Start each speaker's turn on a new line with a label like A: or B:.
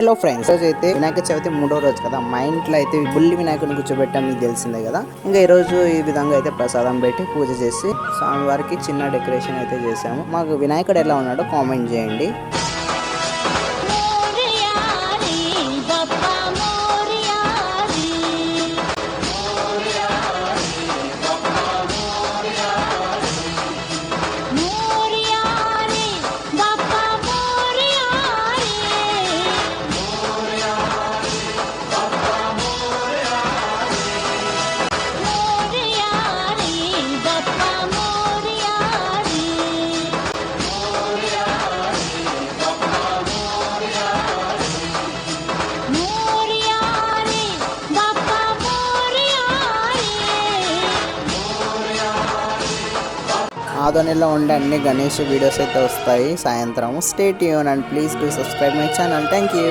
A: Hello friends, రోజు అయితే వినాయక చవితి 3వ రోజు కదా. మా ఇంట్లో అయితే బుల్లి వినాయకుడిని కూర్చోబెట్టాం, మీకు తెలిసిందే కదా. ఇంకా ఈ రోజు ఈ విధంగా అయితే ప్రసాదం పెట్టి పూజ చేసి స్వామివారికి చిన్న డెకరేషన్ అయితే చేసాము. మాకు వినాయకుడు ఎలా ఉన్నాడో కామెంట్ చేయండి. ఆదోనిలో ఉండే అన్ని గణేష్ వీడియోస్ అయితే వస్తాయి సాయంత్రం. Stay tune and please do subscribe my channel. Thank you.